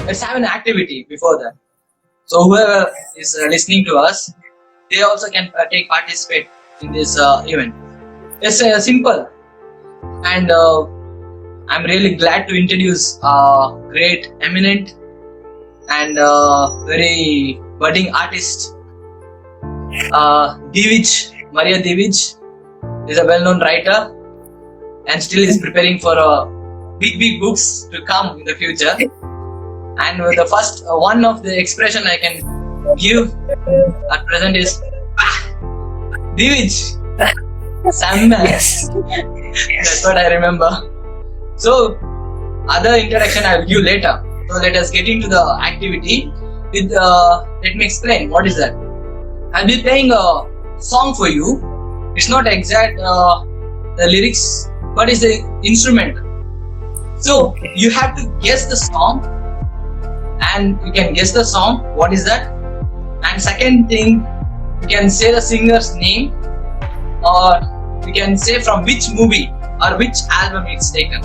let's have an activity before that. So whoever is listening to us, they also can participate in this event. It's simple, and I'm really glad to introduce great, eminent, and very budding artist, Maria Divij is a well-known writer and still is preparing for big books to come in the future. And the first one of the expression I can give at present is Divij. Sam. Yes. That's what I remember. So, other interaction I'll give later. So let us get into the activity. With let me explain what is that. I'll be playing a song for you. It's not exact the lyrics, but it's the instrument. So you have to guess the song, and you can guess the song. What is that? And second thing, you can say the singer's name, or you can say from which movie or which album it's taken.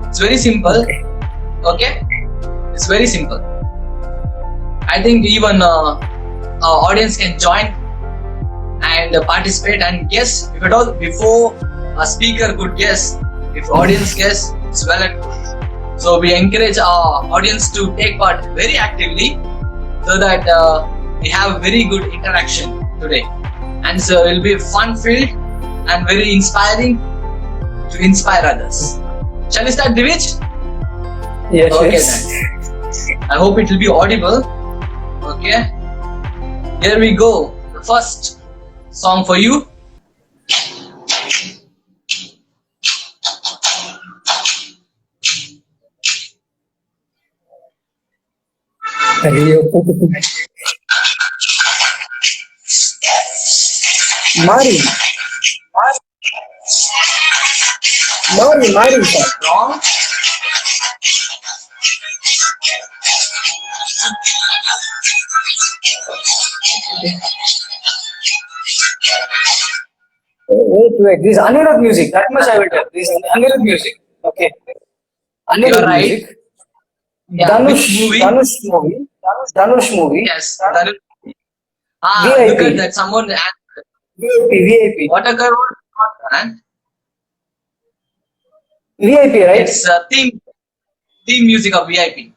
It's very simple. Okay? It's very simple. I think even audience can join and participate and guess. If at all before a speaker could guess, if audience guess, it's well and good. So we encourage our audience to take part very actively, so that we have very good interaction today. And so it will be fun-filled and very inspiring to inspire others. Shall we start, Divij? Yes. Okay, Yes. then. I hope it will be audible. Okay. Here we go. The first song for you. Mari. Sir. Wrong. Wait. This is Anirudh music. That much I will tell. This is Anirudh music. Okay. You're Anirudh right. music. Yeah, which movie? Dhanush movie. Yes. Look VIP. at that. Someone asked, VIP. what a girl, man. VIP, right? It's theme music of VIP.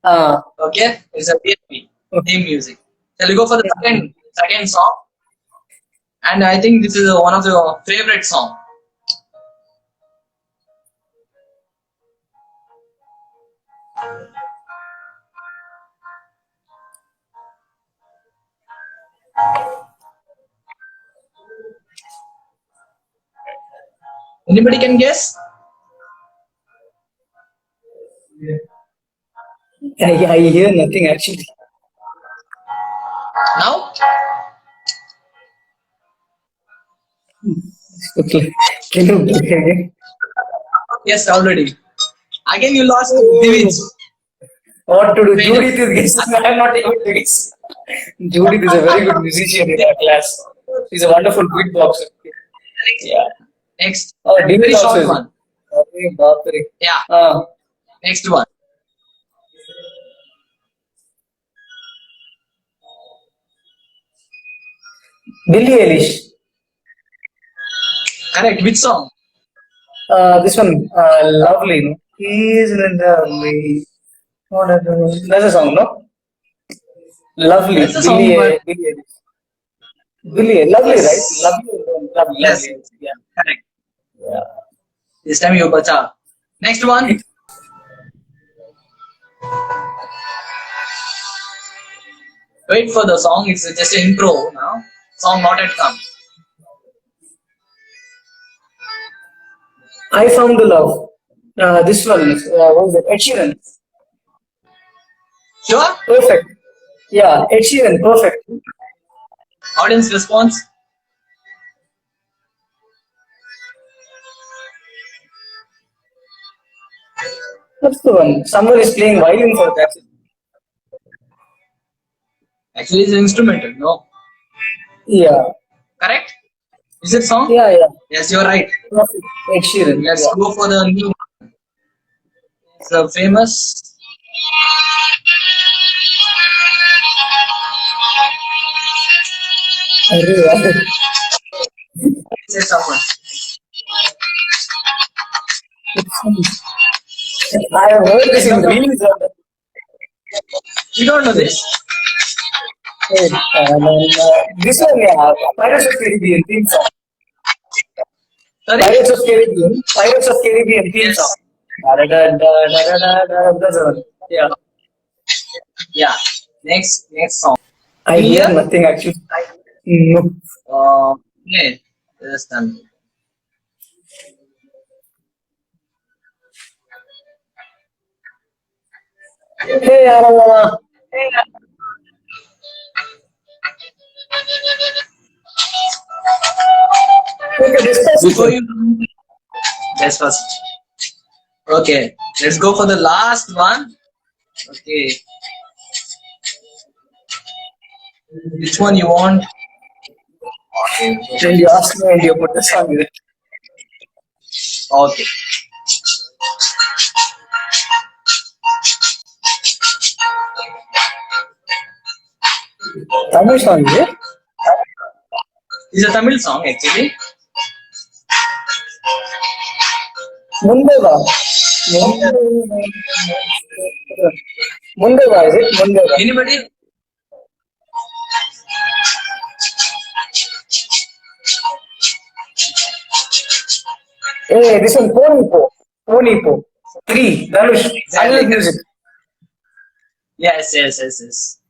Okay, it's a VIP theme music. Shall we go for the second song? And I think this is one of your favorite song. Anybody can guess? I hear nothing actually. Now? Okay. Can you play again? Yes, already. Again, you lost Divij. What to do? Judith is guessing. I am not able to guess. Judith is a very good musician in our class. She's a wonderful beatboxer. Yeah. Next. Divij Very also short is. one. Okay, Bapre. Yeah. Next one. Billie Eilish. Correct. Which song? This one, lovely. No? Isn't it lovely? That's a song, no? Lovely. That's a song, Billie but- Eilish. Billie, lovely, Yes. right? Lovely. Yes. Yeah. Correct. Yeah. This time you bacha. Next one. Wait for the song. It's just an intro now. Song not yet come. I found the love. This one, what was it? Ed Sheeran. Sure. Perfect. Yeah, Ed Sheeran, perfect. Audience response. That's the one. Someone is playing violin for that. Actually, it's instrumental. No. Yeah. Correct. Is it song? Yeah. Yes, you're right. Perfect. Ed Sheeran. Let's Yeah. go for the new one. It's a famous Arre, Say someone. I have heard this in No, no, reels. you don't know this. This one, yeah, Pirates of Caribbean theme song. Sorry. Pirates of Caribbean theme song. Yes. That's the one. Yeah, Yeah. Next song. I hear Clear? nothing actually. No. Okay. Just done. Hey, Arama. Okay, Before Despacito. you, yes, first. Okay. Let's go for the last one. Okay. Which one you want? Okay. And you ask me and you put the song in it. Okay. Tamil song, is it? It's a Tamil song actually. Mundeva. Mundeva, is it? Mundeva. Anybody? Hey, this one, Ponipo. Ponipo. 3. Dhanush. Exactly. Anil music. Yes.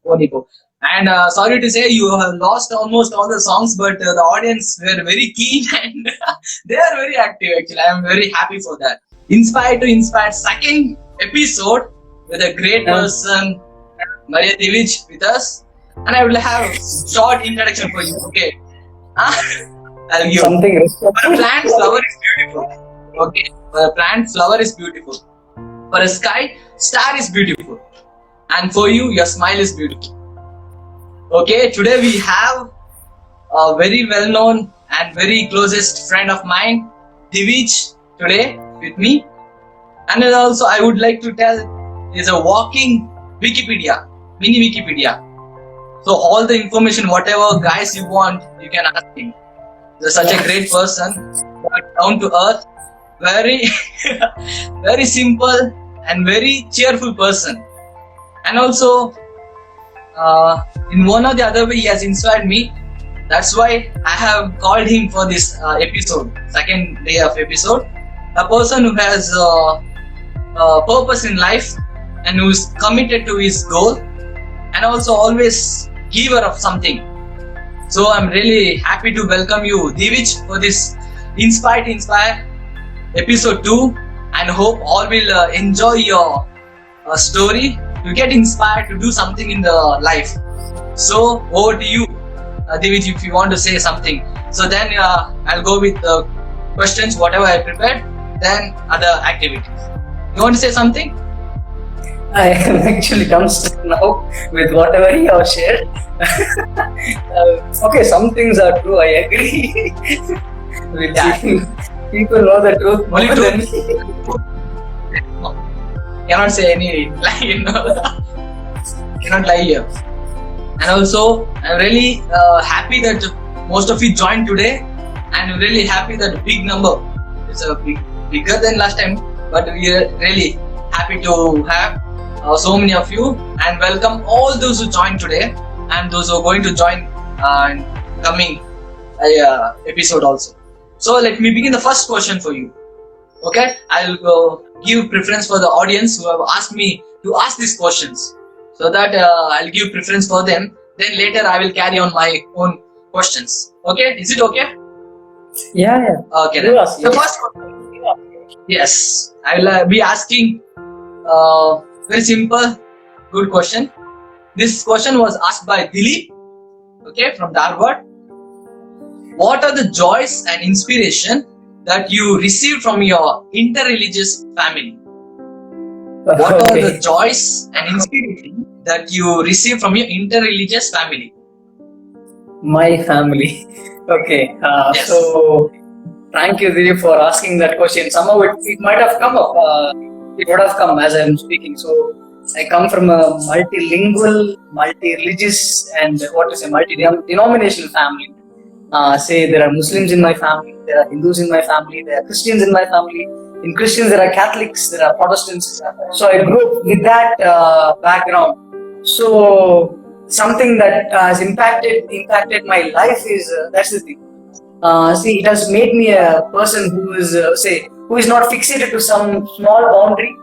Wonderful. And sorry to say, you have lost almost all the songs, but the audience were very keen and they are very active. Actually, I am very happy for that. Inspired to Inspire second episode with a great person, Maria Divij, with us, and I will have short introduction for you. Okay, I'll give. Something For a respectful. plant, flower is beautiful. Okay, for a plant, flower is beautiful. For a sky, star is beautiful. And for you, your smile is beautiful. Okay, today we have a very well-known and very closest friend of mine, Divij, today with me. And then also I would like to tell, is a walking Wikipedia, mini Wikipedia. So all the information, whatever guys you want, you can ask him. He's such a great person, down to earth, very, very simple and very cheerful person. And also, in one or the other way, he has inspired me. That's why I have called him for this episode, second day of episode. A person who has a purpose in life and who is committed to his goal, and also always giver of something. So I'm really happy to welcome you, Divij, for this Inspire to Inspire episode 2, and hope all will enjoy your story to get inspired to do something in the life. So over to you, Divij, if you want to say something. So then I'll go with the questions, whatever I prepared, then other activities. You want to say something? I am actually dumbstruck now with whatever you have shared. Okay, some things are true, I agree. With Yeah. people know the truth more Only than truth. me. Cannot say any lie, cannot lie here. And also, I'm really happy that most of you joined today, and I'm really happy that big number. It's a bigger than last time, but we are really happy to have so many of you, and welcome all those who joined today and those who are going to join in coming episode also. So let me begin the first question for you. Okay, I'll give preference for the audience who have asked me to ask these questions, so that I'll give preference for them. Then later I will carry on my own questions. Okay, is it okay? Yeah. Okay, You then. ask, The yes. first question. Yes, I will be asking very simple, good question. This question was asked by Dilip, okay, from Dharwad. What are the joys and inspiration that you received from your interreligious family? What are the Okay. joys and inspiration that you received from your interreligious family? My family. Okay. Yes. So, thank you, Dilip, for asking that question. Somehow it might have come up. It would have come as I'm speaking. So, I come from a multilingual, multi-religious, and multi-denominational family. Say there are Muslims in my family, there are Hindus in my family, there are Christians in my family. In Christians, there are Catholics, there are Protestants. So I grew up with that background. So something that has impacted my life is that's the thing. See, it has made me a person who is who is not fixated to some small boundary.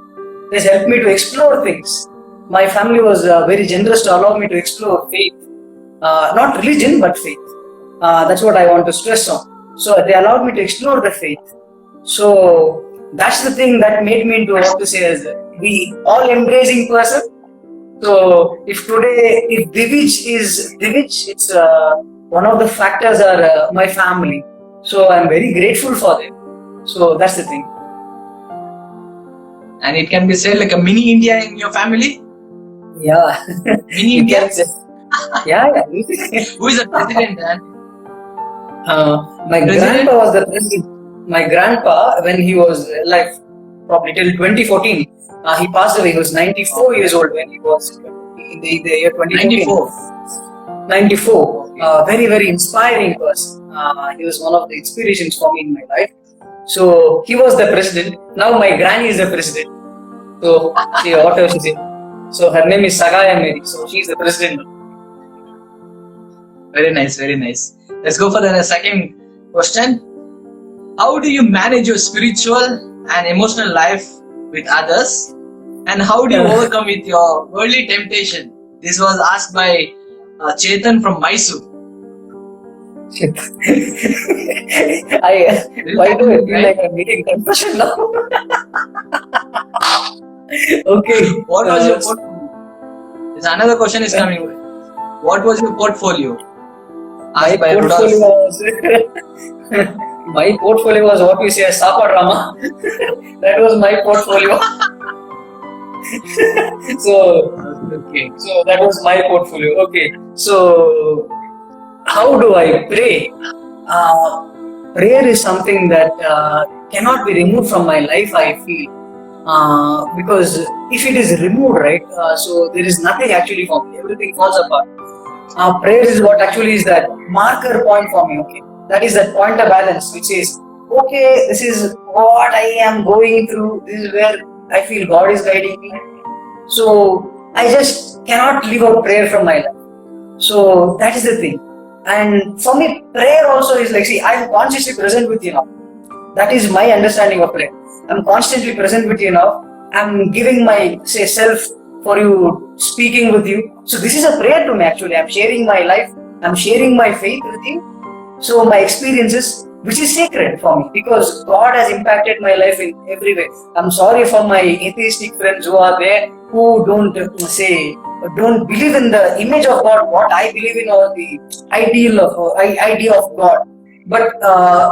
It has helped me to explore things. My family was very generous to allow me to explore faith, not religion but faith. That's what I want to stress on. So they allowed me to explore the faith. So that's the thing that made me into what to say as the all-embracing person. So if Divij is Divij, it's one of the factors are my family. So I'm very grateful for them. So that's the thing. And it can be said like a mini India in your family? Yeah. Mini India? Yeah. Who is the president, man? My grandpa was the president. My grandpa, when he was alive, probably till 2014, he passed away. He was 94 years old when he was in the year 2014. 94. Very, very inspiring person. He was one of the inspirations for me in my life. So he was the president. Now my granny is the president. So see what else is it? So her name is Sagaya Mary. So she's the president. Very nice, very nice. Let's go for the second question. How do you manage your spiritual and emotional life with others? And how do you overcome with your worldly temptation? This was asked by Chetan from Mysore. Why do I feel like I'm making confession now? Okay. What was your portfolio? There's another question is coming. What was your portfolio? My portfolio was what we say a Sapa drama. That was my portfolio. So that was my portfolio. Okay. So how do I pray? Prayer is something that cannot be removed from my life, I feel. Because if it is removed, right, so there is nothing actually for me. Everything falls apart. Prayer is what actually is that marker point for me. Okay, that is that point of balance, which is okay. This is what I am going through. This is where I feel God is guiding me. So I just cannot leave out prayer from my life. So that is the thing. And for me, prayer also is like, see, I am consciously present with you now. That is my understanding of prayer. I'm constantly present with you now. I'm giving my self for you, speaking with you. So this is a prayer to me actually. I'm sharing my life. I'm sharing my faith with you. So my experiences, which is sacred for me because God has impacted my life in every way. I'm sorry for my atheistic friends who are there who don't believe in the image of God, what I believe in, or the idea of God. But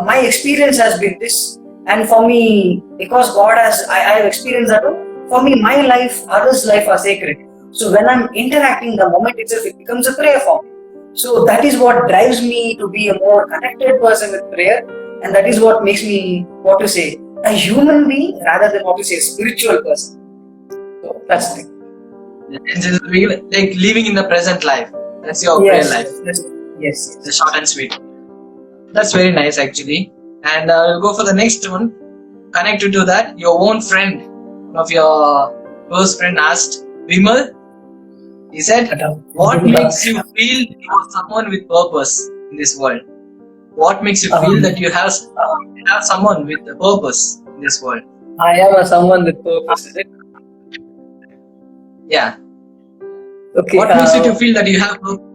my experience has been this, and for me, because I have experienced that. For me, my life, others' life are sacred. So when I'm interacting, the moment itself, it becomes a prayer for me. So that is what drives me to be a more connected person with prayer, and that is what makes me, a human being rather than a spiritual person. So that's the thing. Like living in the present life. That's your prayer life. Yes. The short and sweet. That's very nice actually. And we'll go for the next one. Connected to that, your own friend, one of your close friend asked, Vimal, he said, what makes you feel you are someone with purpose in this world? What makes you feel that you have someone with a purpose in this world? I am someone with purpose, is it? Yeah. Okay. What makes you to feel that you have purpose?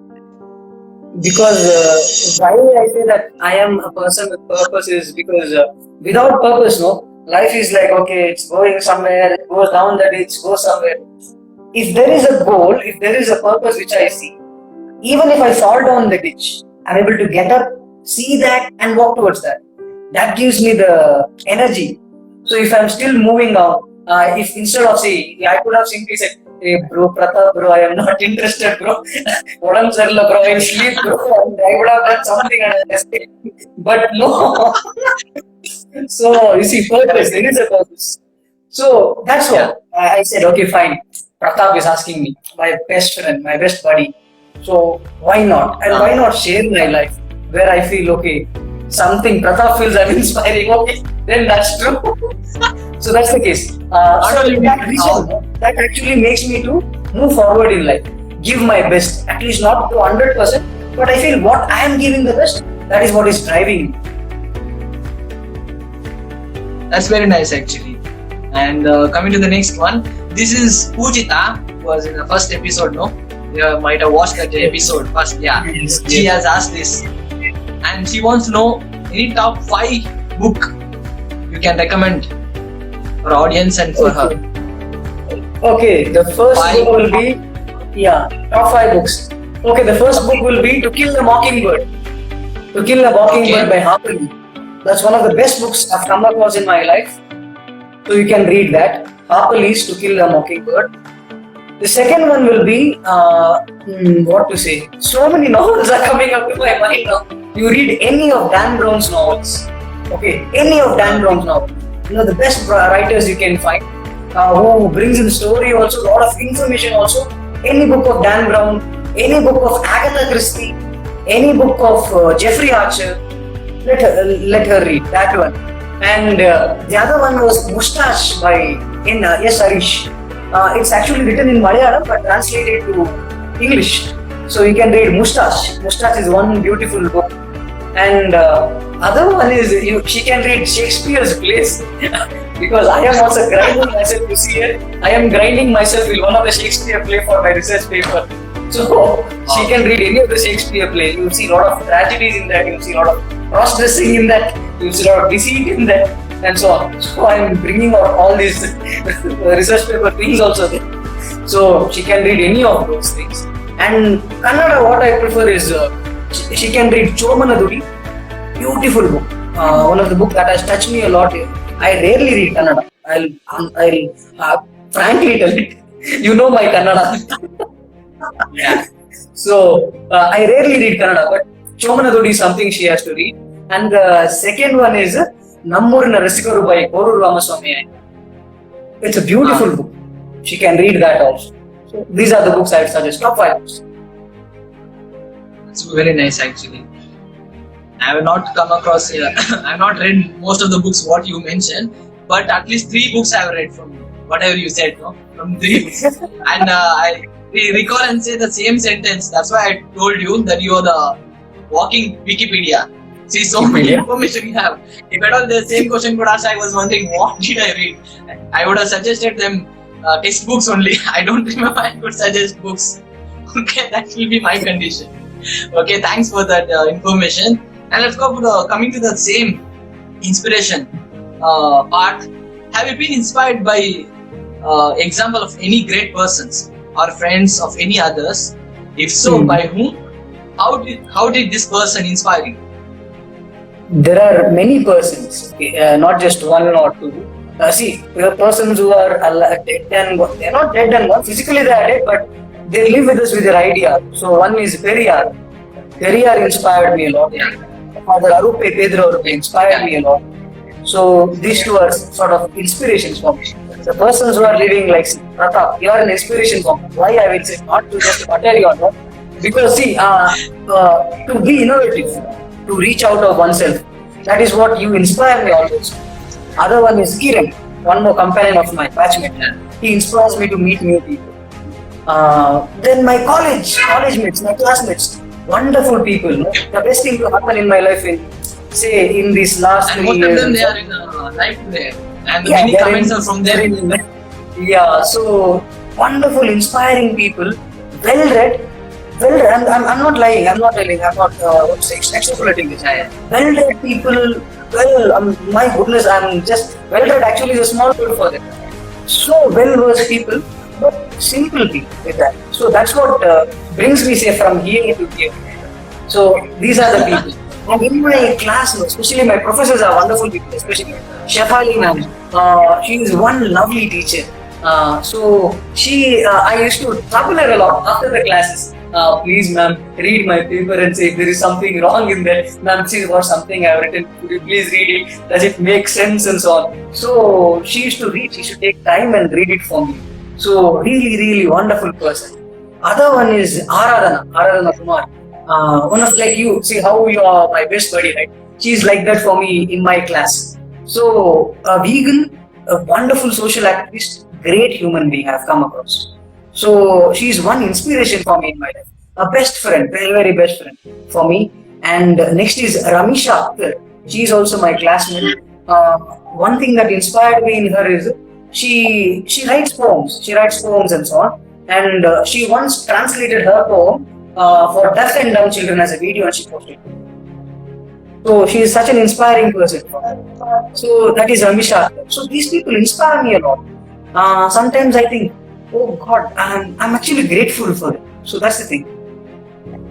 Because why I say that I am a person with purpose is because without purpose, life is like, okay, it's going somewhere, it goes down the ditch, goes somewhere. If there is a goal, if there is a purpose which I see, even if I fall down the ditch, I'm able to get up, see that, and walk towards that. That gives me the energy. So if I'm still moving on, if instead of I could have simply said, hey bro, Pratap bro, I am not interested bro. Bro, I sleep bro. I would have done something and escaped. But no. So you see, purpose, there is a purpose. So that's what I said, okay, fine. Pratap is asking me, my best friend, my best buddy. So why not? And why not share my life where I feel okay, something Pratap feels I'm inspiring. Okay, then that's true. So that's the case. So that reason, that actually makes me to move forward in life, give my best, at least not to 100%, but I feel what I am giving the best, that is what is driving me. That's very nice actually. And coming to the next one, this is Pujita, who was in the first episode, no? You might have watched that episode first, yeah. She has asked this. And she wants to know any top 5 book you can recommend for audience and for her. Okay, the first book will be, top 5 books. Okay, the first book will be To Kill a Mockingbird. To Kill a Mockingbird by Harper Lee. That's one of the best books I've come across in my life. So you can read that. Harper Lee's To Kill a Mockingbird. The second one will be, what to say? So many novels are coming up to my mind now. You read any of Dan Brown's novels. Okay, any of Dan Brown's novels. You know, the best writers you can find, who brings in story also, a lot of information also. Any book of Dan Brown, any book of Agatha Christie, any book of Jeffrey Archer, let her read that one. And the other one was Mustache by S. Harish. It's actually written in Malayalam but translated to English. So you can read Mustache. Mustache is one beautiful book. And other one is she can read Shakespeare's plays because I am also grinding myself to see it. I am grinding myself with one of the Shakespeare play for my research paper. So she can read any of the Shakespeare play. You will see a lot of tragedies in that. You will see a lot of cross-dressing in that. You will see a lot of deceit in that, and so on. So I am bringing out all these research paper things also there. So she can read any of those things. And Kannada, what I prefer is she can read Chomanaduri. Beautiful book. One of the books that has touched me a lot. I rarely read Kannada. I'll frankly tell it. You know my Kannada. Yeah. So I rarely read Kannada, but Chomanaduri is something she has to read. And the second one is Nammurina Rasikaru by Koru Ramaswamy. It's a beautiful book. She can read that also. So these are the books I would suggest. Top 5 books. It's very nice actually. I have not come across I have not read most of the books what you mentioned, but at least 3 books I have read from you. Whatever you said, no? From 3 books. And I recall and say the same sentence. That's why I told you that you are the walking Wikipedia. See, so many information you have. If at all the same question could ask, I was wondering what did I read. I would have suggested them textbooks only. I don't remember I could suggest books. Okay, that will be my condition. Okay, thanks for that information. And let's go for coming to the same inspiration part. Have you been inspired by example of any great persons or friends of any others? If so, by whom? How did this person inspire you? There are many persons, not just one or two. See, there are persons who are dead and gone. They are not dead and gone. Physically they are dead, but they live with us with their idea. So one is Periyar. Periyar inspired me a lot. Father Arupe Pedro Arupe inspired me a lot. So these two are sort of inspirations for me. The persons who are living like Pratap, you are an inspiration for me. Why I will say not to just utter you on that. Because see, to be innovative, to reach out of oneself, that is what you inspire me always. Other one is Kiran, one more companion of my batchmate. He inspires me to meet new people. Then my college mates, my classmates, wonderful people. No? The best thing to happen in my life in these last 3 years. Most of them they are in life today, and many comments are from them. Yeah, so wonderful, inspiring people, well-read. And I'm not lying. I'm not telling. I'm not extrapolating this. Well-read people. My goodness, I'm just well-read. Actually, is a small word for them. So well-versed people, but simple people with that. So that's what brings me from here to here. So these are the people. And in my class, especially my professors are wonderful people. Especially Shefali ma'am. She is one lovely teacher. So I used to trouble her a lot after the classes. Please ma'am, read my paper and say if there is something wrong in there. Ma'am, this is what something I have written. Could you please read it? Does it make sense and so on? So she used to read. She should take time and read it for me. So really wonderful person. Other one is Aradhana Kumar. One of like you, see how you are my best buddy, right? She's like that for me in my class. So a vegan, a wonderful social activist, great human being I've come across. So she's one inspiration for me in my life. A best friend, very best friend for me. And next is Ramisha Akhtar. She is also my classmate. One thing that inspired me in her is she writes poems. She writes poems and so on. And she once translated her poem for deaf and dumb children as a video and she posted it. So she is such an inspiring person. So that is Ramisha. So these people inspire me a lot. Sometimes I think, oh God, I'm actually grateful for it. So that's the thing.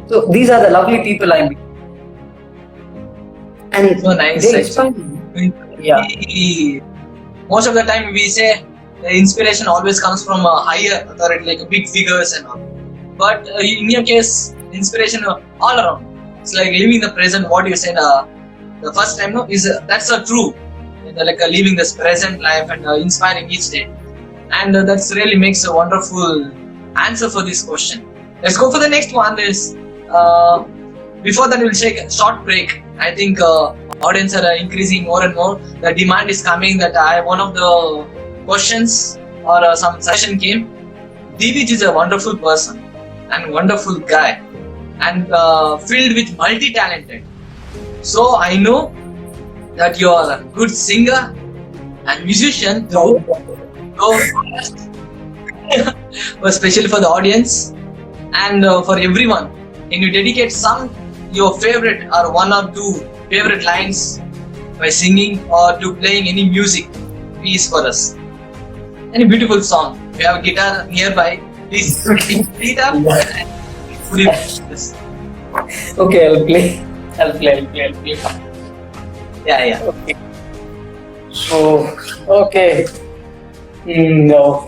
So these are the lovely people I meet. And So nice. they inspire me. Yeah. Most of the time we say the inspiration always comes from a higher authority, like big figures and all. But in your case, inspiration all around. It's like living the present. What you said the first time, no, is that's true. Like living this present life and inspiring each day, and that's really makes a wonderful answer for this question. Let's go for the next one. Before that, we'll take a short break. I think audience are increasing more and more. The demand is coming that one of the questions or some session came. Divij is a wonderful person and wonderful guy and filled with multi-talented. So I know that you are a good singer and musician too. So, especially for the audience and for everyone, can you dedicate your favorite or one or two favorite lines by singing or to playing any music piece for us? Any beautiful song. If you have a guitar nearby, please pick it up and put it. Okay, I'll play. Yeah. Okay. So, okay. No.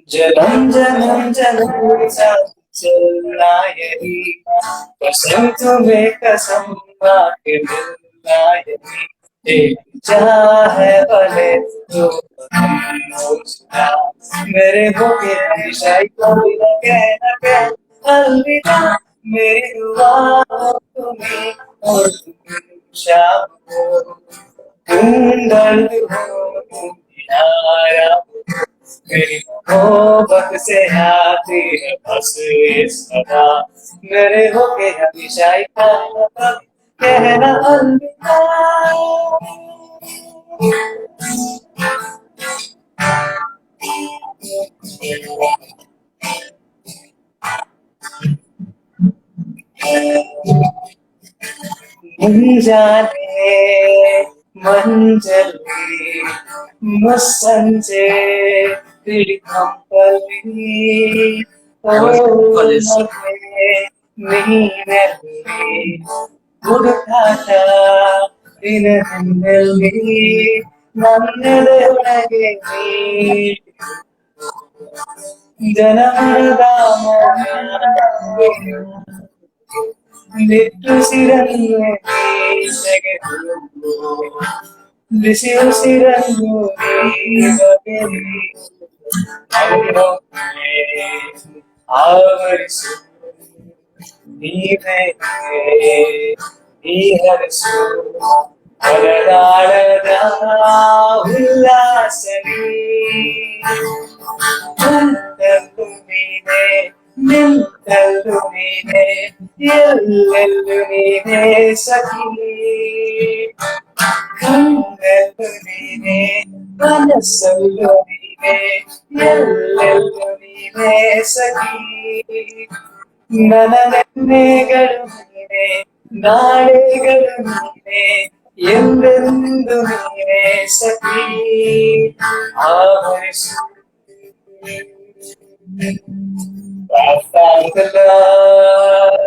जन्म जन्म जन्म चलना यही कसम तुम्हें कसम के मिलना यही एक चाहे भले तो मेरे होके हमेशा ही कोई न कहे अलविदा मेरी दुआ हो तुम्हें और तुम शाम हो तुम दर्द हो तुम किनारा मेरी मोहब्बत से आती है बस ये सदा मेरे होके हमेशा ही कहना अलविदा जाने मंजली मुस्संजे तिड़कंपली ओ नीनेली उड़काता इनहंदली नन्नदे ನಿಟ್ಟುಸಿರನ್ನು ಬಿಸಿ ಉಸಿರನ್ನು ಆವರಿಸು ನೀವೇ ಈ ಹರಸು ಹೊರದಾಡದ ಉಲ್ಲಾಸವೇ ನೀನೇ ನಿಂತಲ್ಲು ನೀನೆ ಎಲ್ಲೆಲ್ಲು ನೀನೆ ಸಖಿ ಕಣ್ಣೆಲ್ಲು ನೀನೆ ಮನಸ್ಸಲ್ಲು ನೀನೆ ಎಲ್ಲೆಲ್ಲು ನೀನೆ ಸಖಿ ನನ್ನ ನೆನ್ನೆಗಳು ನೀನೆ ನಾಳೆಗಳು ನೀನೆ ಎಂದೆಂದು ನೀನೆ ಸಖಿ ಆವರಿಸು I found the love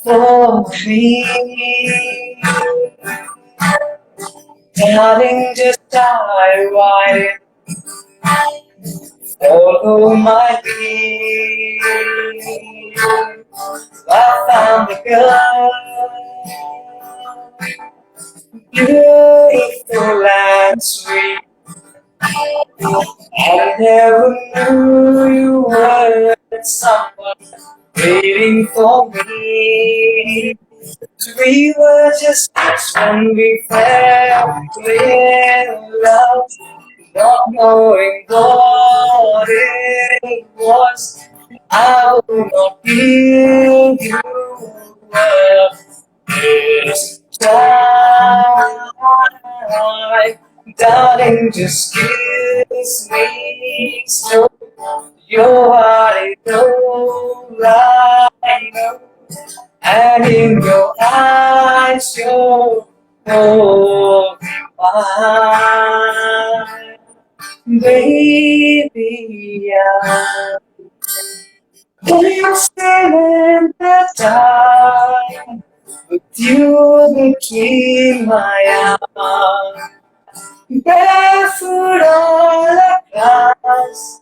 for me, darling. Just dive right in. Follow my dream. I found a girl, beautiful and sweet. I never knew you were someone waiting for me. We were just kids when we fell in love, not knowing what it was. I will not give you up this time. Darling, just kiss me slow. Your heart is all I know. And in your eyes, you're holding mine. Baby, I'm wasting the time with you between my arms. Barefoot all across,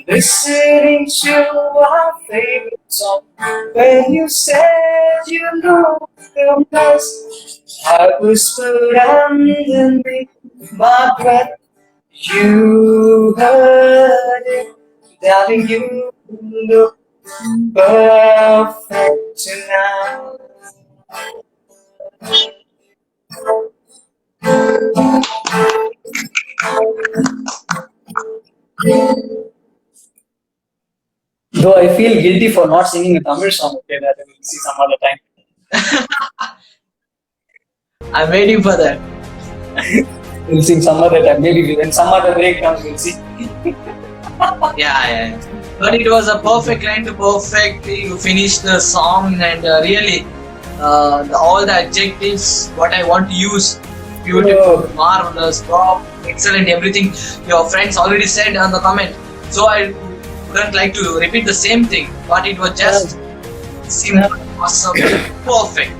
listening to our favorite song. When you said you know the best, I whispered underneath my breath. You heard it, darling. You look perfect tonight. Though I feel guilty for not singing a Tamil song, okay, that we'll see some other time. I'm waiting for that. We'll sing some other time. Maybe when some other break comes, we'll see. Yeah. But it was a perfect line to perfectly you finished the song, and really all the adjectives what I want to use, beautiful, marvelous, top, excellent, everything your friends already said on the comment. So I wouldn't like to repeat the same thing, but it was just simple, awesome, perfect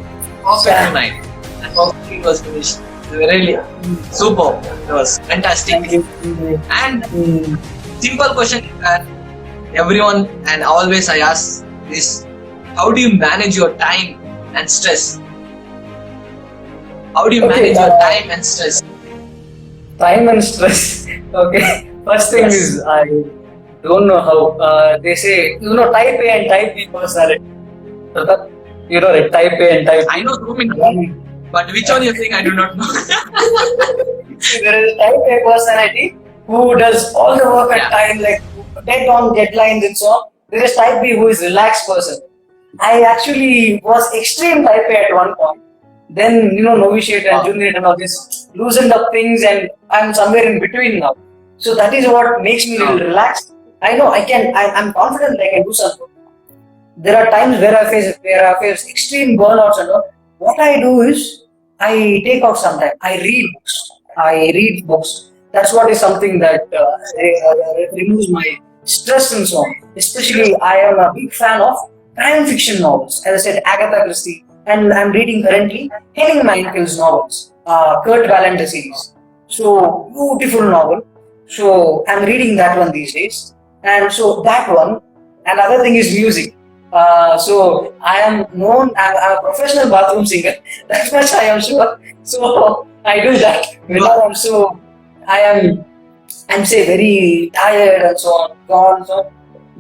tonight. And perfectly it was finished. Really super. It was fantastic. And simple question that everyone and always I ask this: how do you manage your time and stress? How do you manage your time and stress? Time and stress. Okay. First thing is I don't know how. They say type A and type B personality. Like type A and type B. I know so many, but which one you think I do not know. There is type A personality who does all the work at time, like dead on deadlines and so on. There is type B who is relaxed person. I actually was extreme type A at one point. Then novitiate and junior and all this loosened up things, and I'm somewhere in between now. So that is what makes me little relaxed. I know I'm confident I can do something. There are times where I face extreme burnouts and all. What I do is I take out some time. I read books. That's what is something that removes my stress and so on. Especially, I am a big fan of crime fiction novels. As I said, Agatha Christie, and I'm reading currently Henning Mankell's novels, Kurt Valente series. So beautiful novel. So I'm reading that one these days, and so that one. And other thing is music. So I am known. I'm a professional bathroom singer. That much I am sure. So I do that. So I'm say very tired and so on. Gone. So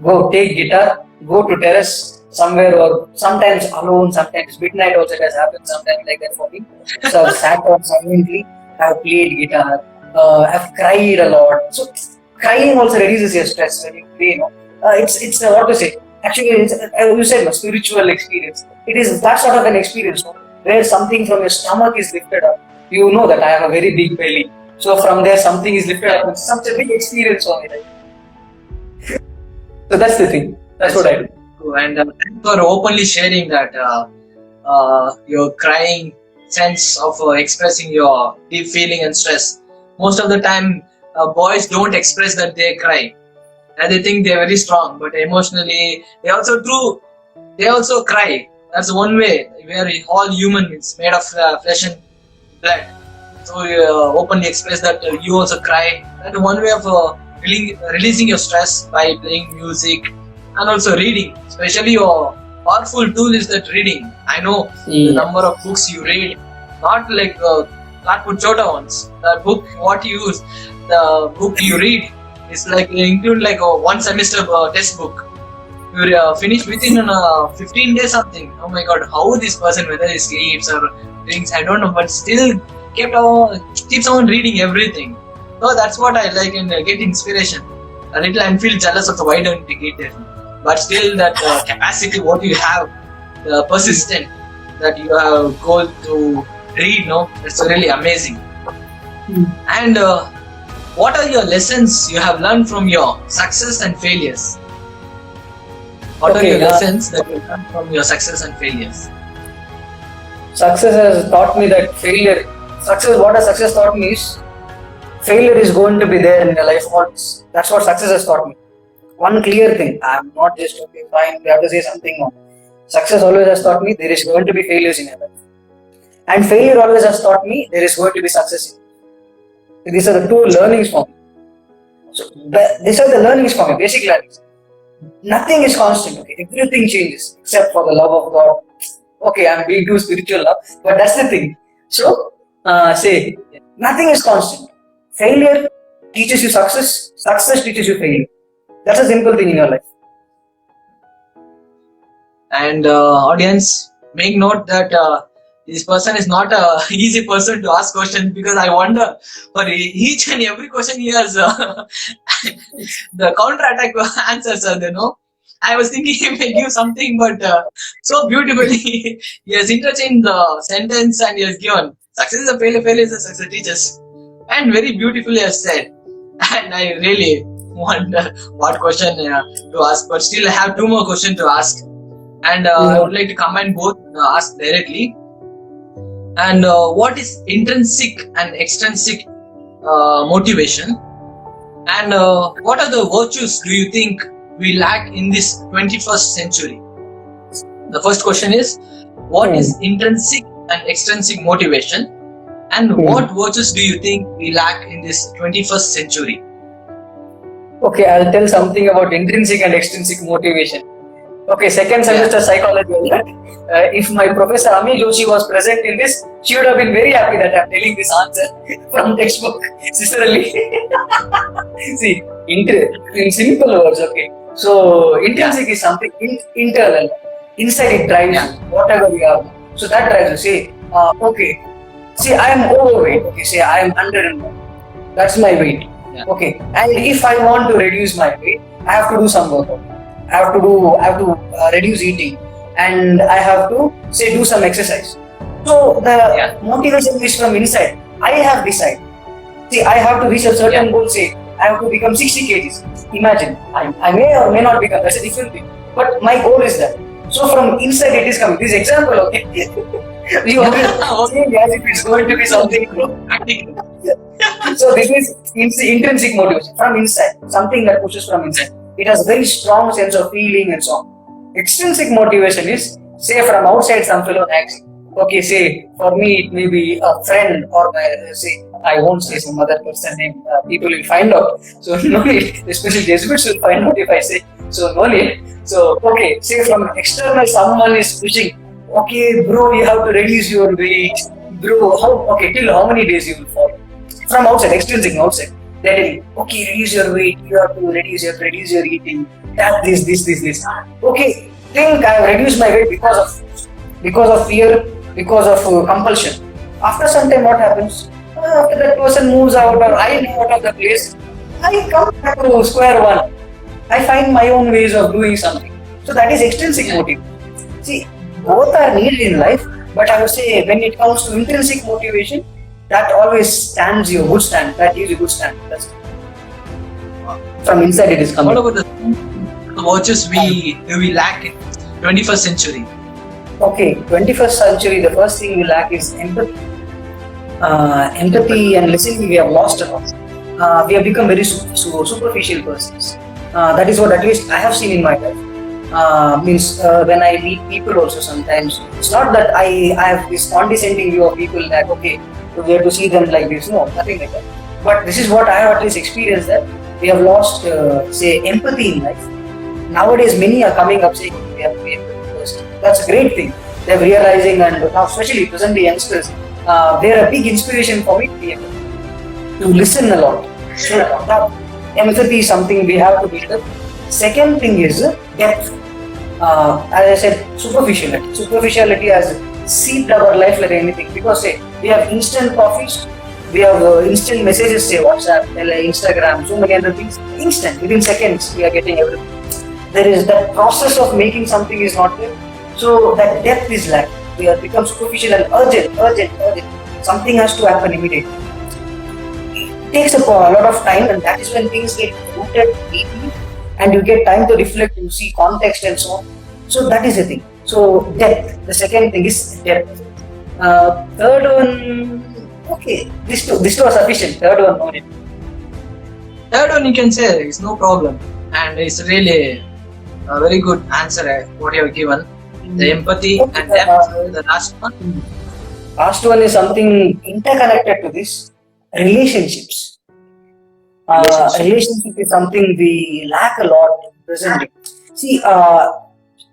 go take guitar. Go to terrace somewhere, or sometimes alone. Sometimes midnight also has happened. Sometimes like that for me. So I've sat down silently. I've played guitar. I've cried a lot. So crying also reduces your stress when you play. It's what to say. Actually, you said spiritual experience. It is that sort of an experience where something from your stomach is lifted up. You know that I have a very big belly. So from there something is lifted up. It's such a big experience for me. Right? So that's the thing. That's what I do. And thanks for openly sharing that your crying sense of expressing your deep feeling and stress. Most of the time, boys don't express that they cry. And they think they're very strong, but emotionally they also cry. That's one way where all human is made of flesh and blood. So you openly express that you also cry. That one way of releasing your stress by playing music and also reading. Especially your powerful tool is that reading. I know the number of books you read, not like not put shorter ones. The book what you use, the book you read is like include like a one semester test book. You finish within 15 days something. Oh my god, how this person, whether he sleeps or drinks, I don't know, but still keeps on reading everything. So that's what I like and get inspiration a little and feel jealous of the why don't you get it. But still that capacity what you have, the persistent that you have goal to read, no, that's really amazing. And what are your lessons you have learned from your success and failures? What are your lessons that you learned from your success and failures? Success has taught me that what success taught me is failure is going to be there in your life always. That's what success has taught me. One clear thing, I'm not just fine, we have to say something more. Success always has taught me there is going to be failures in your life. And failure always has taught me there is going to be success in it. These are the two learnings for me. So these are the learnings for me, basic learnings. Nothing is constant, okay? Everything changes except for the love of God. Okay, I'm being too spiritual now, but that's the thing. So, nothing is constant. Failure teaches you success, success teaches you failure. That's a simple thing in your life. And audience, make note that this person is not a easy person to ask questions, because I wonder for each and every question he has the counter-attack answers, you know. I was thinking he may give something, but so beautifully he has interchanged the sentence and he has given success is a failure, failure is a success teaches, and very beautifully has said. And I really wonder what question to ask, but still I have two more questions to ask, and I would like to combine both, ask directly. And what is intrinsic and extrinsic motivation, and what are the virtues do you think we lack in this 21st century? The first question is, what is intrinsic and extrinsic motivation, and what virtues do you think we lack in this 21st century? Okay, I'll tell something about intrinsic and extrinsic motivation. Okay, second semester psychology. If my professor Ami Joshi was present in this, she would have been very happy that I'm telling this answer from textbook, sincerely. See, in simple words, okay. So, intrinsic is something internal. Inside it drives you, whatever you have. So that drives you. Say, okay, say I am overweight. Okay, say I am 101. That's my weight. Okay, and if I want to reduce my weight, I have to do some workout. I have to reduce eating, and I have to do some exercise. So the motivation is from inside. I have decided. See, I have to reach a certain goal. Say, I have to become 60 kgs. Imagine, I may or may not become. That's a different thing. But my goal is that. So from inside it is coming. This example, okay. You are saying as if it's going to be something. So this is intrinsic motivation from inside. Something that pushes from inside. It has a very strong sense of feeling and so on. Extrinsic motivation is, say, from outside some fellow acts. Okay, say, for me it may be a friend or I won't say some other person name. People will find out. So no need, especially Jesuits will find out if I say. So no need. So, okay, say from external someone is pushing. Okay, bro, you have to reduce your weight. Bro, till how many days you will fall? From outside, extrinsic outside. Okay, reduce your weight, you have to reduce your eating, that, this. Okay, think I have reduced my weight because of fear, because of compulsion. After some time, what happens? After that person moves out or I move out of the place, I come back to square one. I find my own ways of doing something. So that is extrinsic motive. See, both are needed in life, but I would say when it comes to intrinsic motivation, that always stands you a good stand. That gives you a good stand. That's from inside it is coming. What about the virtues we lack in 21st century? Okay, 21st century, the first thing we lack is empathy. Empathy and listening, we have lost a lot. We have become very superficial persons. That is what at least I have seen in my life. When I meet people also sometimes, it's not that I have this condescending view of people that, okay, we have to see them like this. No, nothing like that. But this is what I have at least experienced, that we have lost, say, empathy in life. Nowadays, many are coming up saying we have to be empathy first. That's a great thing. They're realizing, and now especially presently youngsters, they're a big inspiration for me to be able to listen a lot. So that empathy is something we have to build up. Second thing is depth. As I said, superficiality. Superficiality has seeped our life like anything, because say we have instant coffees, we have instant messages, say WhatsApp, Instagram, so many other things. Instant, within seconds, we are getting everything. There is that process of making something is not there. So that depth is lacking. We have become superficial and urgent. Something has to happen immediately. It takes a lot of time, and that is when things get rooted deeply, and you get time to reflect, you see context and so on. So that is the thing. So depth. The second thing is depth. Third one, okay, these two are sufficient. Third one, no need. Third one you can say it's no problem, and it's really a very good answer what you have given. The empathy and depth. The last one. Last one is something interconnected to this. Relationships. Relationship is something we lack a lot presently. See,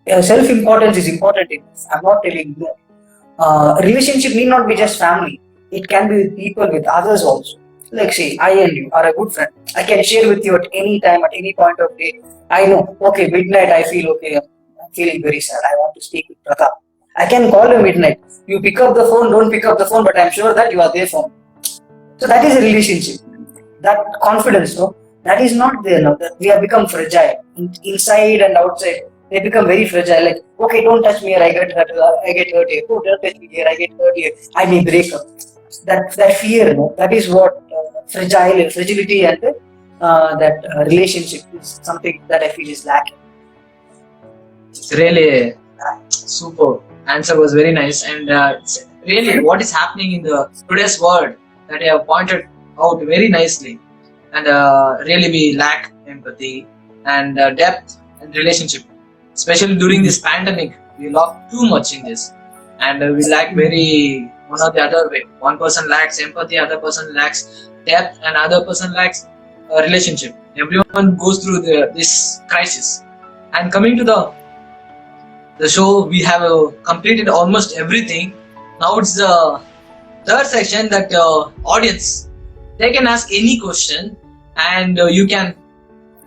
self-importance is important in this. I'm not telling you. Relationship need not be just family. It can be with people, with others also. Like say, I and you are a good friend. I can share with you at any time, at any point of day. I know, okay, midnight I feel okay, I'm feeling very sad. I want to speak with Pratap. I can call you midnight. You pick up the phone, don't pick up the phone, but I'm sure that you are there for me. So that is a relationship. That confidence, no? That is not there now. We have become fragile. Inside and outside, they become very fragile. Like, okay, don't touch me here, I get hurt here. Oh, don't touch me here, I get hurt here. I may break up. That fear, no? That is what fragility and that relationship is something that I feel is lacking. It's really super. Answer was very nice, and really what is happening in the today's world that you have pointed out very nicely, and really we lack empathy and depth and relationship, especially during this pandemic. We lack too much in this, and we lack very one or the other way. One person lacks empathy, other person lacks depth, and other person lacks relationship. Everyone goes through this crisis. And coming to the show, we have completed almost everything. Now it's the third section that audience, they can ask any question and you can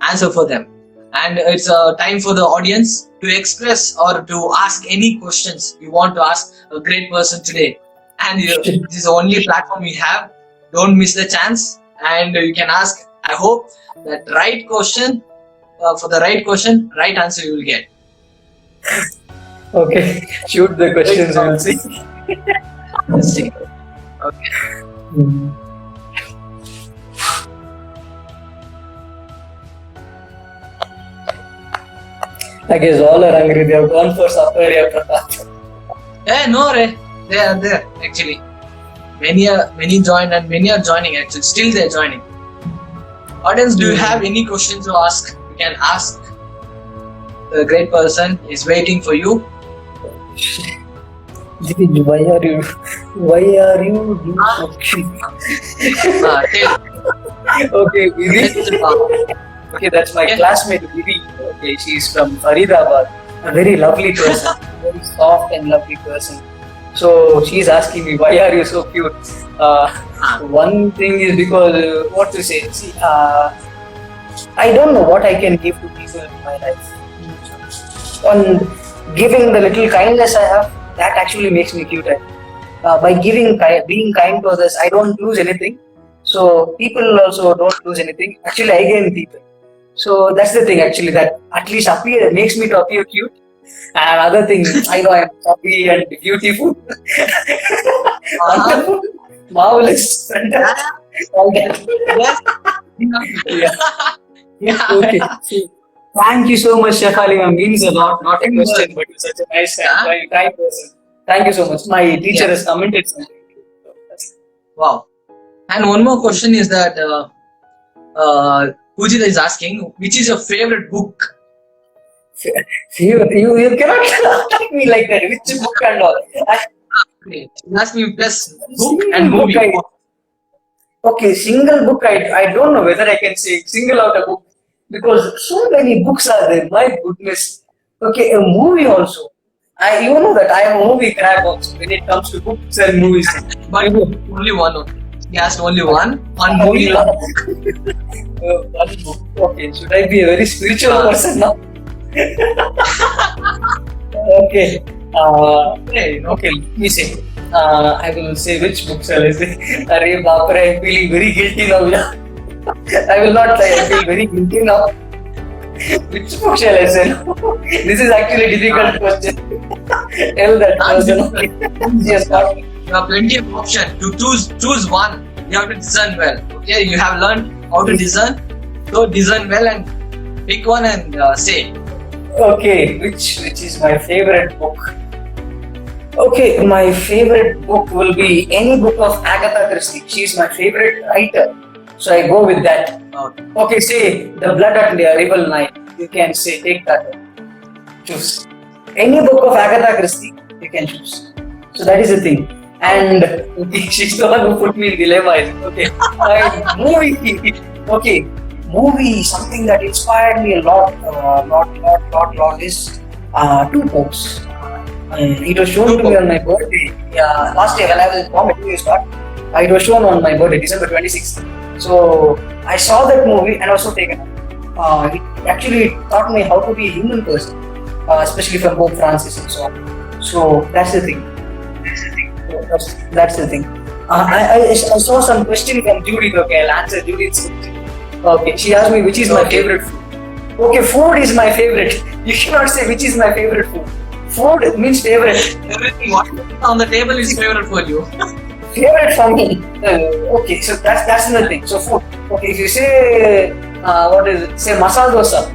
answer for them. And it's time for the audience to express or to ask any questions you want to ask a great person today. And this is the only platform we have. Don't miss the chance, and you can ask. I hope that right question, for the right question, right answer you will get. Okay, shoot the questions, we'll see. Let's see. Okay. I guess all are hungry. They have gone for supper here, Pratap. No, Ray. They are there actually. Many joined and many are joining actually. Still they are joining. Audience, do you have any questions to ask? You can ask. The great person is waiting for you. Why are you doing Okay, Vivi. Okay, that's my classmate Vivi. Okay, she's from Faridabad. A very lovely person. Very soft and lovely person. So she's asking me, why are you so cute? One thing is because, what to say? See, I don't know what I can give to people in my life. On giving the little kindness I have, that actually makes me cute. By being kind to others, I don't lose anything. So people also don't lose anything. Actually, I gain people. So that's the thing actually, that at least makes me to appear cute. And other thing, I know I'm happy and beautiful. Wonderful, marvelous, fantastic, all that. Yeah. Okay. So, thank you so much, Chef Ali. Means a lot. Not a question, but you're such a nice and kind person. Thank you so much. My teacher has commented something. Wow. And one more question is that Pujita is asking, which is your favorite book? You cannot ask me like that. Which book and all? Okay. Ask me plus book and Single book movie. okay, single book I don't know whether I can say single out a book because so many books are there. My goodness. Okay, a movie also. You know that I am a movie crab also when it comes to books and movies. But only one. Only. He asked only one movie. One book. Okay, should I be a very spiritual person now? Okay. Okay, let me say. I will say which book shall I say? Arey Bapre, I'm feeling very guilty now. I will not say I feel very guilty now. Which book shall I say? This is actually a difficult question. Tell that person. Yes, not. You have plenty of options to choose one. You have to discern well. Okay, you have learned how to discern. So discern well and pick one and say. Okay, which is my favorite book? Okay, my favorite book will be any book of Agatha Christie. She is my favorite writer, so I go with that. Okay, say The Blood at the Rival Night. You can say take that one. Choose any book of Agatha Christie. You can choose. So that is the thing. And she's the one who put me in dilemma. Okay, my movie. Okay, movie. Something that inspired me a lot is Two Popes. It was shown to me on my birthday. Yeah, last year when I was in Bombay 2 years back. It was shown on my birthday, December 26th. So I saw that movie and also taken up. It actually taught me how to be a human person, especially from Pope Francis and so on. So that's the thing. That's the thing. I saw some question from Judith. Okay, I'll answer Judith's question. Okay, she asked me which is my favorite food. Okay, food is my favorite. You cannot say which is my favorite food. Food means favorite. Everything what on the table is favorite for you. Favorite for me. Okay, so that's the thing. So food. Okay, if you say what is it? Say masala dosa.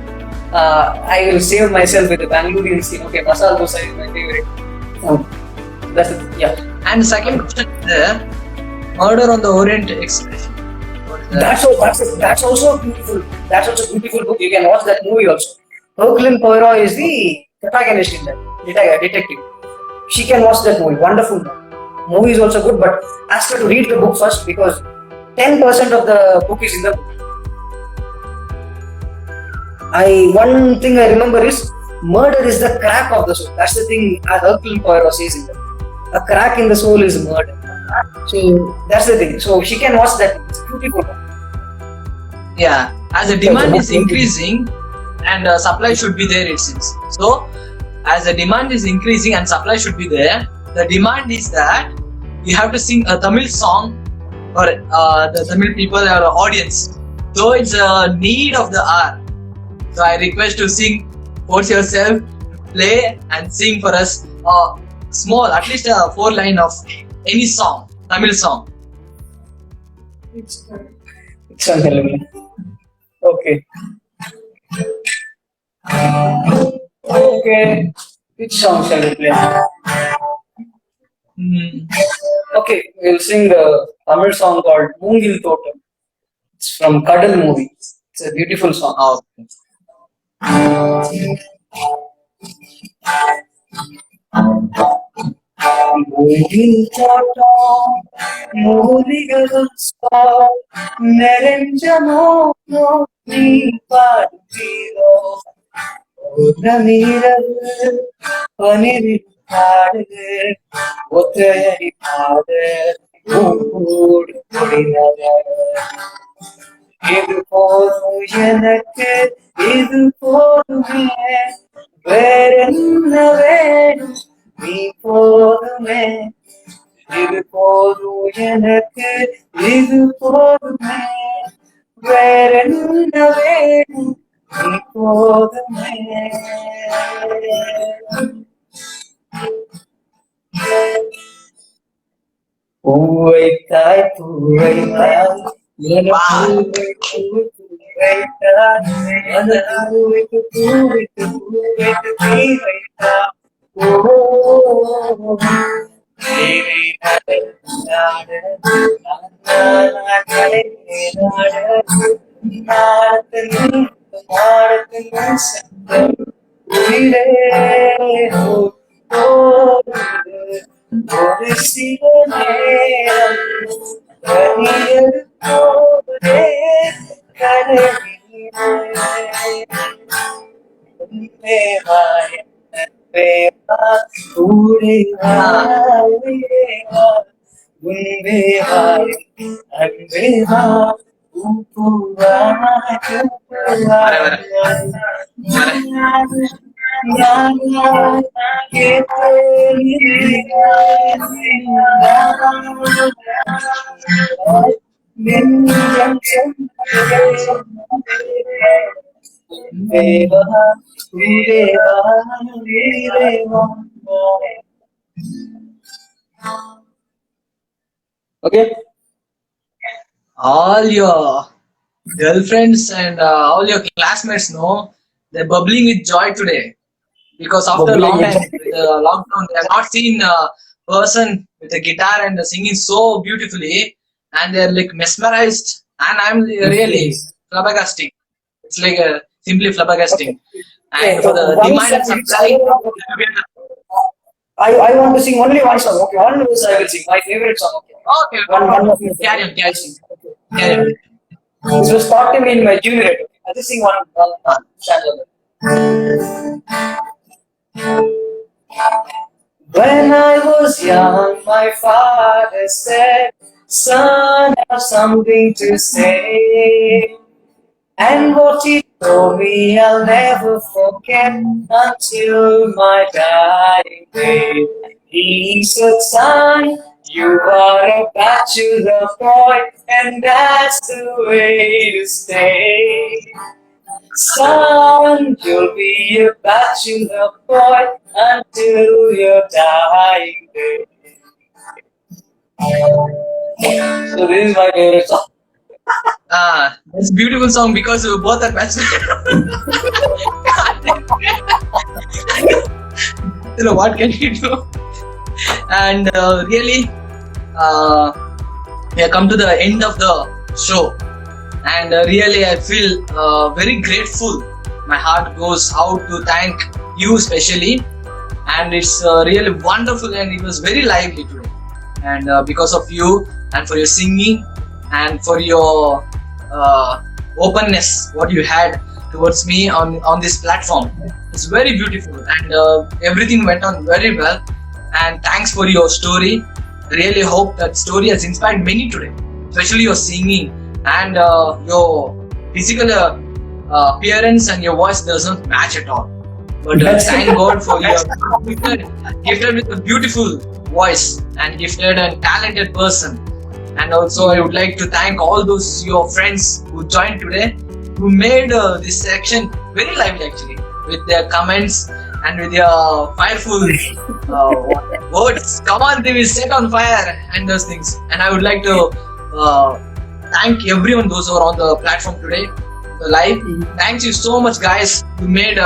I will save myself with the Bangalorean scene. Okay, masala dosa is my favorite food. That's it. Yeah. And second question is there, Murder on the Orient Express. That's also beautiful. That's also a beautiful book. You can watch that movie also. Hercule Poirot is the protagonist in that detective. She can watch that movie. Wonderful movie is also good, but ask her to read the book first because 10% of the book is in the book. One thing I remember is murder is the crack of the soul. That's the thing Hercule Poirot says in that. A crack in the soul is murder. So that's the thing. So she can watch that. It's beautiful. Yeah, as the demand is increasing and supply should be there, it seems. So, as the demand is increasing and supply should be there, the demand is that you have to sing a Tamil song for the Tamil people or audience. So it's a need of the hour. So I request to force yourself, play and sing for us small, at least a 4 line of any song, Tamil song. It's unbelievable. Okay. Okay. Which song shall we play? Okay, we'll sing the Tamil song called Moongil Thotam. It's from Kadal movie. It's a beautiful song. Moongil Thotam, Mooligal Song, Nerenjano, Ni Padiro, Udamiravu, Paniri Padu, Otayari Padu, Mood Pudinaga. Idu podu enakku, idu podume, verenna venum, nee podume. Idu podu enakku, idu podume, verenna venum, nee podume. பூவைத்தாய் பூவைத்தாய் எனக்கு பூவைத்தாய் அந்த பூவைக்கு பூவைக்கு பூவைக்கு தீ வைத்தாய் தேவி நாடு நாடத்தின் சந்தம் உயிரே ஒரு சில நேரம் கனியது போலே கரைகிறேன். தேவாய் தேவா ஊரேவா உயிரேவா உன்வேவாய் அன்பேவா பூப்பூவாய் வர வர Okay. all your girlfriends and all your classmates know they're bubbling with joy today because after a long Bubbling time with the lockdown they have not seen a person with a guitar and singing so beautifully and they're like mesmerized and I'm really flabbergasting. It's like simply flabbergasting. And for the One demand and song supply I want to sing only one song. Okay, one verse I will sing. My favorite song. Okay. okay, One of my carry on, carry on. Carry on. This was taught to me in my junior year. I just sing one stanza. When I was young, my father said, "Son, have something to say." And what he told me, I'll never forget until my dying day. He said, "Son, you are a bachelor boy, and that's the way to stay. Son, you'll be a bachelor boy until your dying day." So this is my favorite song. That's a beautiful song because we both are bachelor. You know what can you do? And really, we have come to the end of the show, and really I feel very grateful. My heart goes out to thank you especially, and it's really wonderful and it was very lively today. And because of you and for your singing and for your openness, what you had towards me on this platform, it's very beautiful and everything went on very well. And thanks for your story. Really hope that story has inspired many today, especially your singing and your physical appearance and your voice doesn't match at all. But thank God for your gifted with a beautiful voice and gifted and talented person. And also I would like to thank all those your friends who joined today, who made this section very lively actually, with their comments and with your fireful words. Come on, they will set on fire and those things. And I would like to thank everyone, those who are on the platform today, the live. Thanks you so much, guys. You made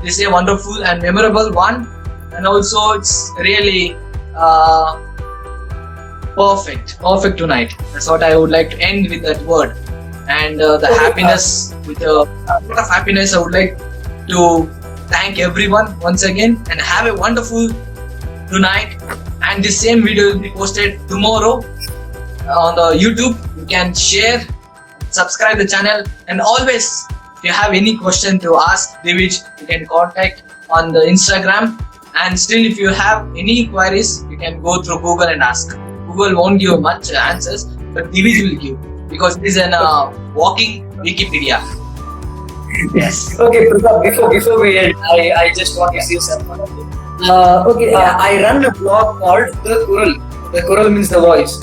this a wonderful and memorable one. And also, it's really perfect tonight. That's what I would like to end with that word. And the happiness, with a lot of happiness, I would like to thank everyone once again and have a wonderful tonight. And this same video will be posted tomorrow on the YouTube. You can share, subscribe the channel, and always if you have any question to ask Divij, you can contact on the Instagram. And still if you have any queries, you can go through Google and ask. Google won't give much answers, but Divij will give because it is an walking Wikipedia. Yes. Okay, Pratap, before we end, I just want to say something. I run a blog called The Kural. The Kural means the voice.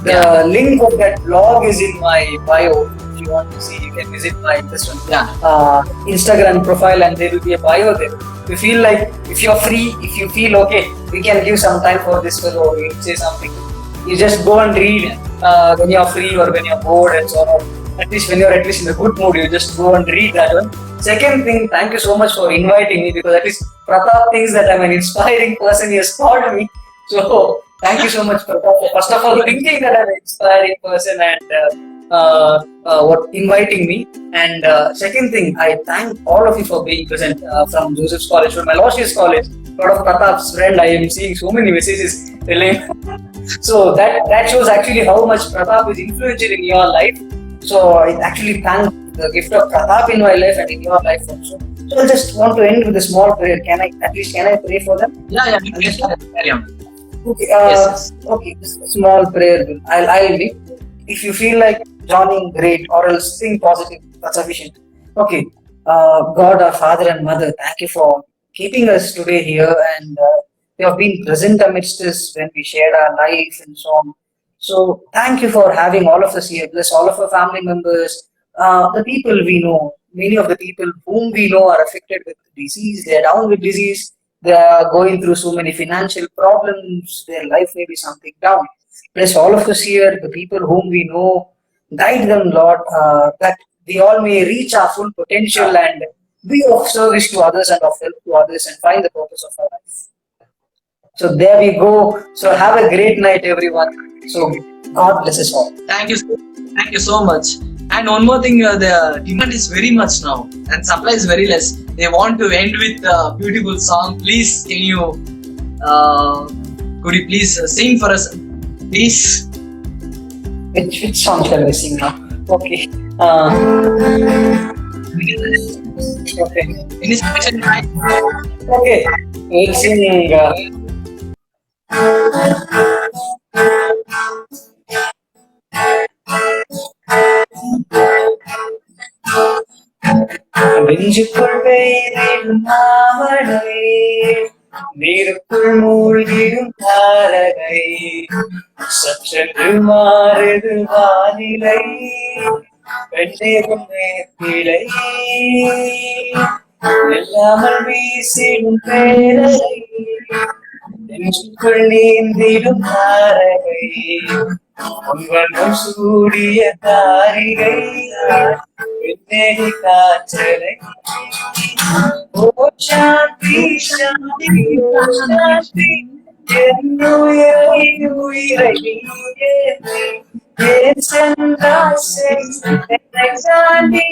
The link of that blog is in my bio. If you want to see, you can visit my Instagram profile, and there will be a bio there. If you feel like, if you're free, if you feel okay, we can give some time for this fellow. You say something. You just go and read when you're free or when you're bored and so on. At least when you're at least in a good mood, you just go and read that one. Second thing, thank you so much for inviting me, because at least Pratap thinks that I'm an inspiring person. He has called me. So thank you so much, Pratap. First of all, thinking that I'm an inspiring person, and what inviting me. And second thing, I thank all of you for being present from Joseph's College, from Aloysius College, lot of Pratap's friend. I am seeing so many messages telling. So that shows actually how much Pratap is influential in your life. So I actually thank the gift of Pratap in my life and in your life also. So I just want to end with a small prayer. Can I pray for them? Yeah, you can carry on. Okay, Yes. okay, just a small prayer. I'll be. If you feel like joining, great, or else think positive. That's sufficient. Okay, God, our Father and Mother, thank you for keeping us today here, and you have been present amidst us when we shared our life and so on. So thank you for having all of us here. Bless all of our family members, the people we know. Many of the people whom we know are affected with disease. They are down with disease. They are going through so many financial problems. Their life may be something down. Bless all of us here, the people whom we know. Guide them, Lord, that we all may reach our full potential and be of service to others and of help to others and find the purpose of our life. So there we go. So have a great night, everyone. So God bless us all. Thank you. Thank you so much. And one more thing, the demand is very much now, and supply is very less. They want to end with a beautiful song. Please, could you please sing for us, please? Which song shall we sing now? Okay. Okay. Any selection? Okay. We'll sing. நெஞ்சுக்குள் பெய்திடும் மாமழை, நீருக்குள் மூழ்கிடும் தாரகை, சற்றென்று மாறுது வானிலை, வெண்ணேறும் மேற்கிளை, வெல்லாமல் வீசிடும் பேரலை, நெஞ்சுக்குள் நீந்திடும் தாரகை, பொன்வண்ணம் சூடிய தாரிகை, வெண்ணெறி காற்றலை. ஓ சாந்தி சாந்தி ஓ சாந்தி, என் உயிரை உயிரை நீயே, ஏன் சென்றாய் என்னை தாண்டி,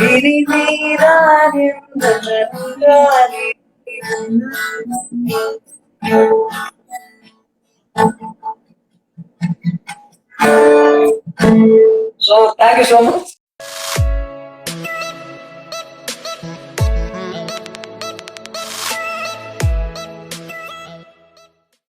இனி நீதான் என்பதாரி. So thank you so much.